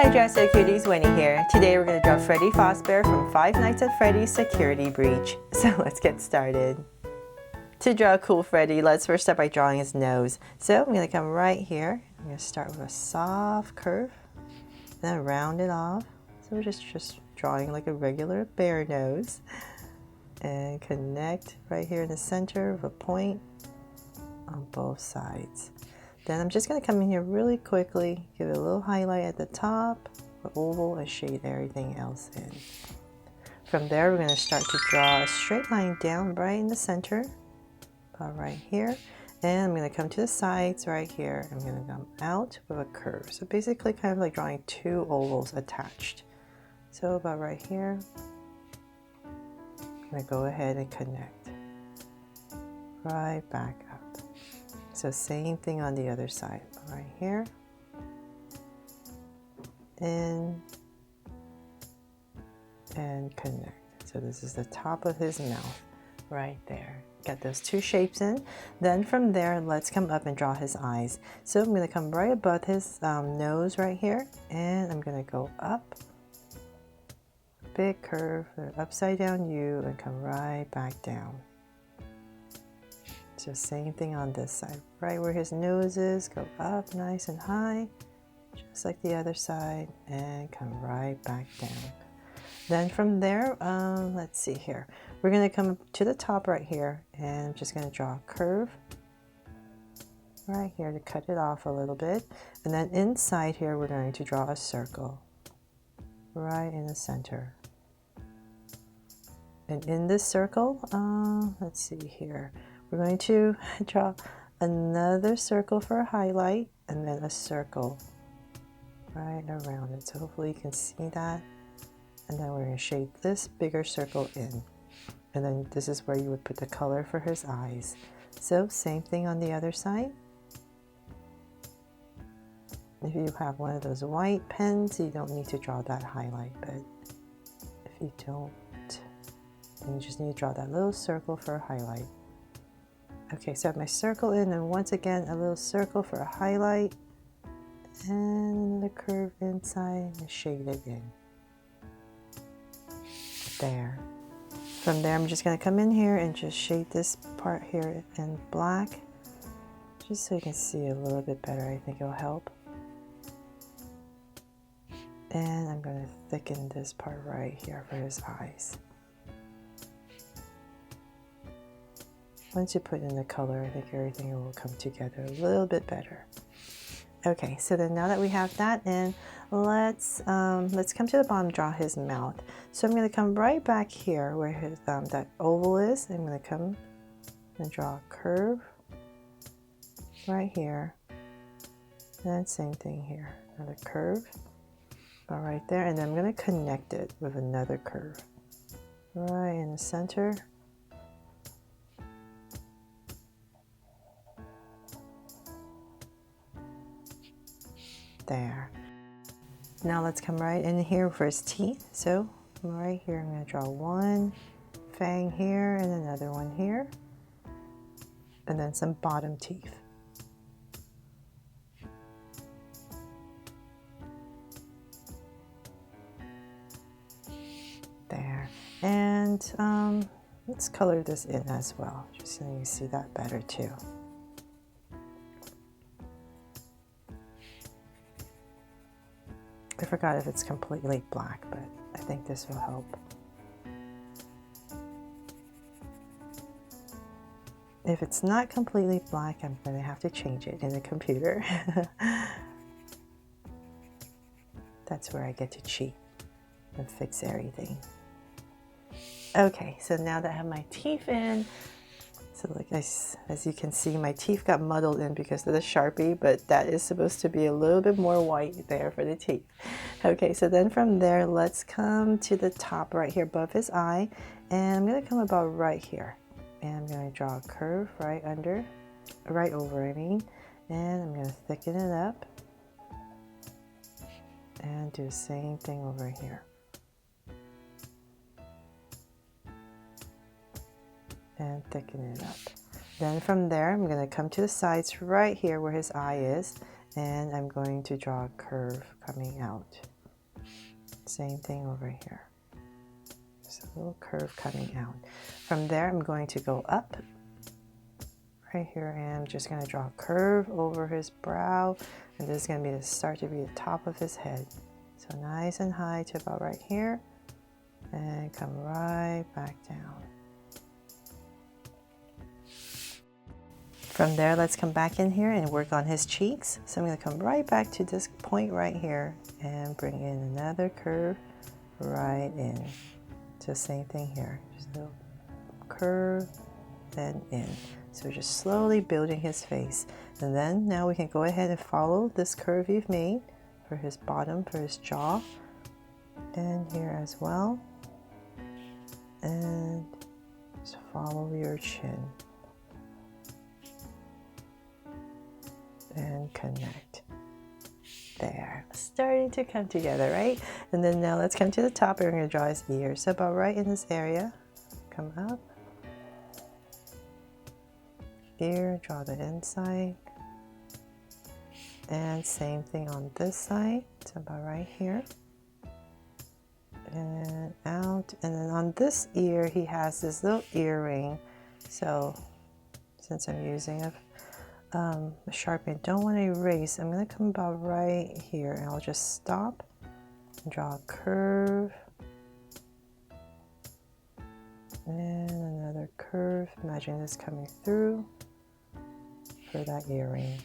Hi Dressed Cuties, Winnie here. Today we're going to draw Freddy Fazbear from Five Nights at Freddy's Security Breach. So let's get started. To draw a cool Freddy, let's first start by drawing his nose. So I'm going to come right here. I'm going to start with a soft curve, then round it off. So we're just drawing like a regular bear nose. And connect right here in the center with a point on both sides. Then I'm just going to come in here really quickly, give it a little highlight at the top, the oval, and shade everything else in. From there, we're going to start to draw a straight line down right in the center, about right here. And I'm going to come to the sides right here. I'm going to come out with a curve. So basically kind of like drawing two ovals attached. So about right here, I'm going to go ahead and connect right back up. So same thing on the other side, right here, in, and connect. So this is the top of his mouth, right there. Get those two shapes in. Then from there, let's come up and draw his eyes. So I'm going to come right above his nose right here, and I'm going to go up, big curve, upside down U, and come right back down. So same thing on this side, right where his nose is, go up nice and high, just like the other side, and come right back down. Then from there, let's see here, we're going to come to the top right here, and I'm just going to draw a curve right here to cut it off a little bit. And then inside here, we're going to draw a circle right in the center. And in this circle, let's see here, we're going to draw another circle for a highlight and then a circle right around it. So hopefully you can see that. And then we're going to shade this bigger circle in. And then this is where you would put the color for his eyes. So same thing on the other side. If you have one of those white pens, you don't need to draw that highlight. But if you don't, then you just need to draw that little circle for a highlight. Okay, so I have my circle in, and once again, a little circle for a highlight, and the curve inside and shade it in. There. From there, I'm just going to come in here and just shade this part here in black, just so you can see a little bit better. I think it'll help. And I'm going to thicken this part right here for his eyes. Once you put in the color, I think everything will come together a little bit better. Okay, so then now that we have that in, let's come to the bottom, draw his mouth. So I'm going to come right back here where his that oval is. I'm going to come and draw a curve right here, and same thing here, another curve right there, and then I'm going to connect it with another curve right in the center. There. Now let's come right in here for his teeth. So right here, I'm going to draw one fang here and another one here, and then some bottom teeth. There. And let's color this in as well, just so you see that better too. I forgot if it's completely black, but I think this will help. If it's not completely black, I'm going to have to change it in the computer. That's where I get to cheat and fix everything. Okay, so now that I have my teeth in, so like as you can see, my teeth got muddled in because of the Sharpie, but that is supposed to be a little bit more white there for the teeth. Okay, so then from there, let's come to the top right here above his eye, and I'm going to come about right here, and I'm going to draw a curve right over, and I'm going to thicken it up and do the same thing over here. And thicken it up. Then from there, I'm going to come to the sides right here where his eye is, and I'm going to draw a curve coming out. Same thing over here. Just a little curve coming out. From there, I'm going to go up right here, and I'm just going to draw a curve over his brow, and this is going to be start to be the top of his head. So nice and high to about right here, and come right back down. From there, let's come back in here and work on his cheeks. So I'm going to come right back to this point right here and bring in another curve right in. So same thing here, just a little curve and in. So we're just slowly building his face. And then now we can go ahead and follow this curve you've made for his bottom, for his jaw, and here as well. And just follow your chin. And connect. There, starting to come together, right? And then now let's come to the top, and we're going to draw his ear. So about right in this area, come up, ear, draw the inside, and same thing on this side. So about right here, and out. And then on this ear, he has this little earring. So since I'm using a Sharpie, don't want to erase, I'm going to come about right here, and I'll just stop and draw a curve and another curve. Imagine this coming through for that earring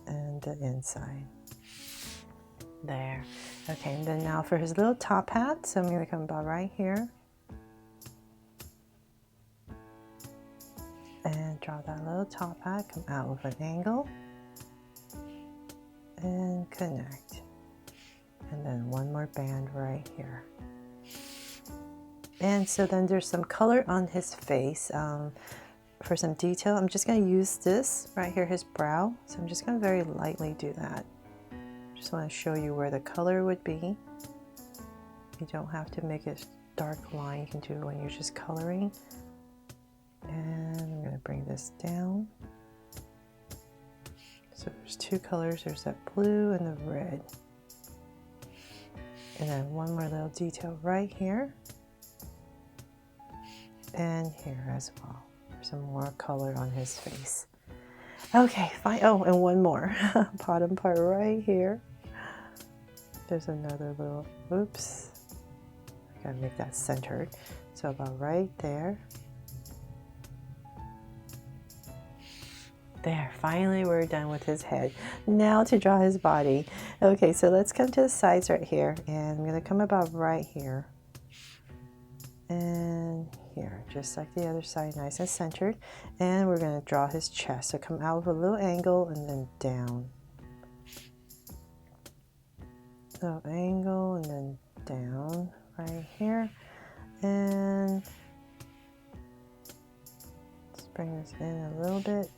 and the inside. There. Okay, and then now for his little top hat, so I'm going to come about right here and draw that little top hat, come out with an angle and connect. And then one more band right here. And so then there's some color on his face. For some detail, I'm just going to use this right here, his brow. So I'm just going to very lightly do that. Just want to show you where the color would be. You don't have to make a dark line. You can do it when you're just coloring. And I'm going to bring this down. So there's two colors, there's that blue and the red. And then one more little detail right here. And here as well, for some more color on his face. Okay, fine. Oh, and one more. Bottom part right here. There's another little, oops. I gotta make that centered. So about right there. There, finally we're done with his head. Now to draw his body. Okay, so let's come to the sides right here, and I'm going to come about right here and here, just like the other side, nice and centered. And we're going to draw his chest. So come out with a little angle and then down. So angle and then down right here. And let's bring this in a little bit.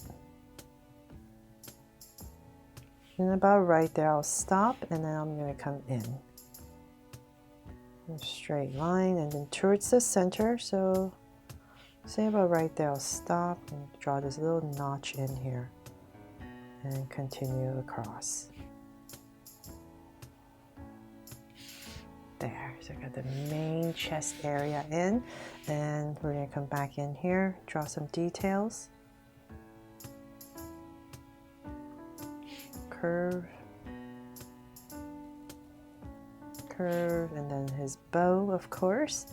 And about right there, I'll stop, and then I'm going to come in. A straight line, and then towards the center. So say about right there, I'll stop and draw this little notch in here and continue across. There, so I got the main chest area in, and we're going to come back in here, draw some details. Curve, curve, and then his bow, of course.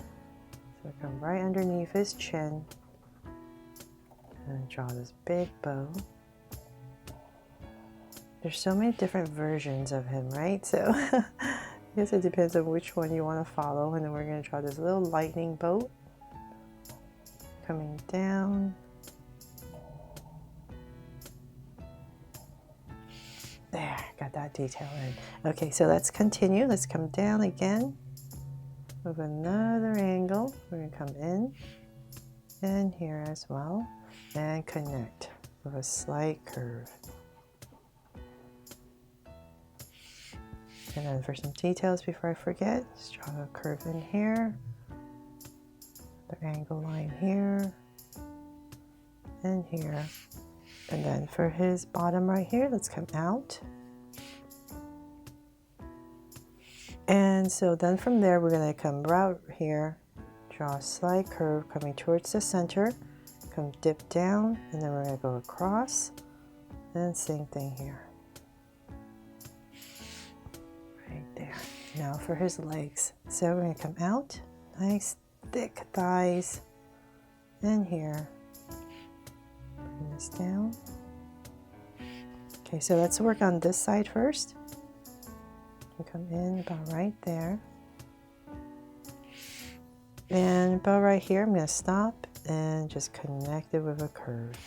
So come right underneath his chin and draw this big bow. There's so many different versions of him, right? So I guess it depends on which one you want to follow. And then we're going to draw this little lightning bolt coming down. There, got that detail in. Okay, so let's continue. Let's come down again with another angle. We're going to come in and here as well and connect with a slight curve. And then for some details before I forget, just draw a curve in here, the angle line here and here. And then for his bottom right here, let's come out. And so then from there, we're going to come right here, draw a slight curve coming towards the center, come dip down, and then we're going to go across, and same thing here. Right there. Now for his legs. So we're going to come out, nice thick thighs, and here. Bring this down. Okay, so let's work on this side first. You come in about right there. And about right here, I'm going to stop and just connect it with a curve.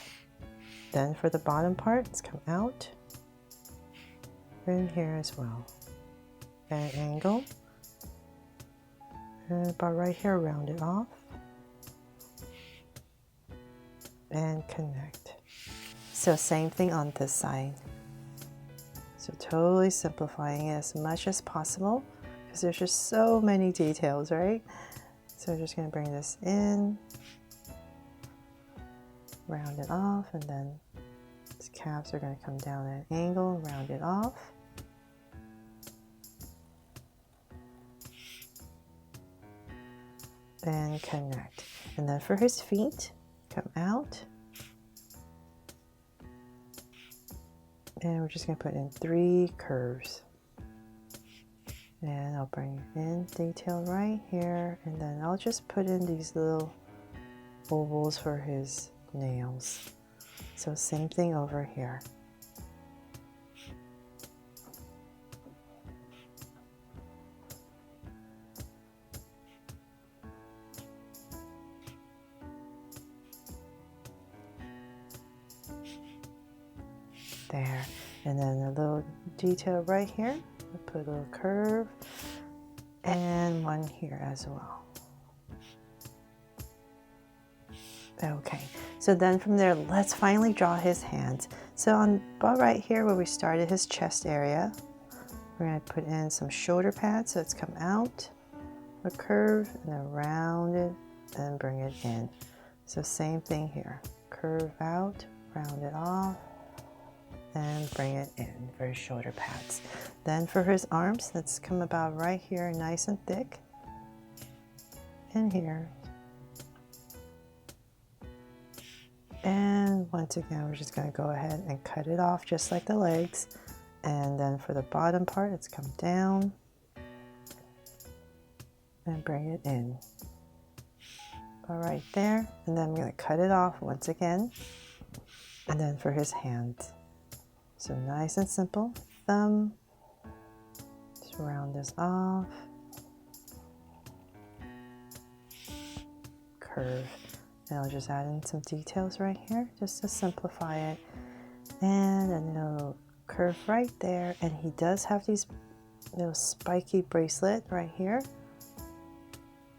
Then for the bottom part, let's come out. And here as well. At an angle. And about right here, round it off. And connect. So same thing on this side. So totally simplifying it as much as possible because there's just so many details, right? So we're just going to bring this in, round it off, and then these calves are going to come down at an angle, round it off. And connect. And then for his feet, come out. And we're just going to put in 3 curves. And I'll bring in detail right here. And then I'll just put in these little ovals for his nails. So same thing over here. There, and then a little detail right here. I'll put a little curve and one here as well. Okay, so then from there, let's finally draw his hands. So on about right here where we started his chest area, we're going to put in some shoulder pads. So it's come out, a curve, and then round it and bring it in. So same thing here, curve out, round it off, and bring it in for his shoulder pads. Then for his arms, let's come about right here, nice and thick. And here. And once again, we're just going to go ahead and cut it off just like the legs. And then for the bottom part, it's come down and bring it in. All right there. And then I'm going to cut it off once again. And then for his hands. So nice and simple, thumb, just round this off, curve, and I'll just add in some details right here just to simplify it, and a little curve right there, and he does have these little spiky bracelet right here,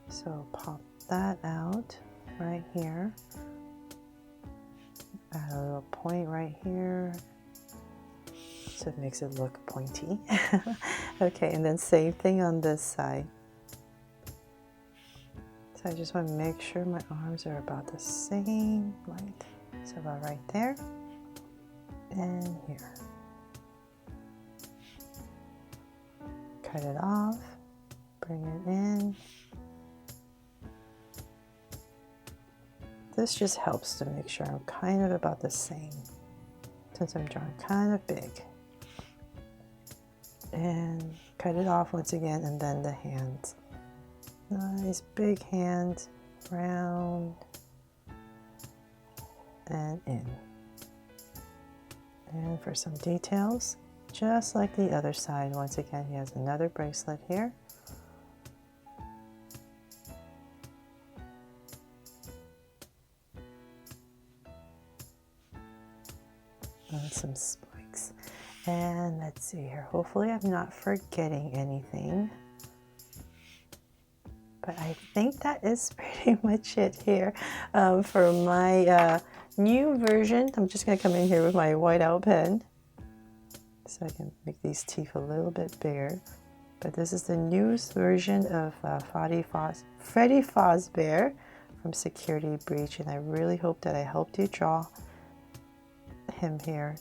so pop that out right here, add a little point right here, so it makes it look pointy. Okay, and then same thing on this side. So I just want to make sure my arms are about the same length. So about right there and here. Cut it off, bring it in. This just helps to make sure I'm kind of about the same since I'm drawing kind of big. And cut it off once again, and then the hands. Nice big hands, round and in. And for some details, just like the other side, once again, he has another bracelet here. And some spikes. And let's see here. Hopefully I'm not forgetting anything. But I think that is pretty much it here for my new version. I'm just going to come in here with my whiteout pen so I can make these teeth a little bit bigger. But this is the newest version of Freddy Fazbear from Security Breach, and I really hope that I helped you draw him here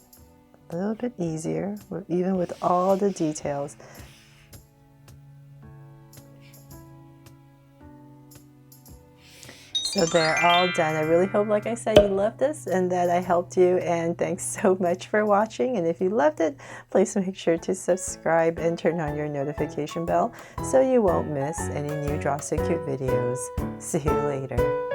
a little bit easier, even with all the details. So they're all done. I really hope, like I said, you loved this and that I helped you, and thanks so much for watching. And if you loved it, please make sure to subscribe and turn on your notification bell so you won't miss any new Draw So Cute videos. See you later.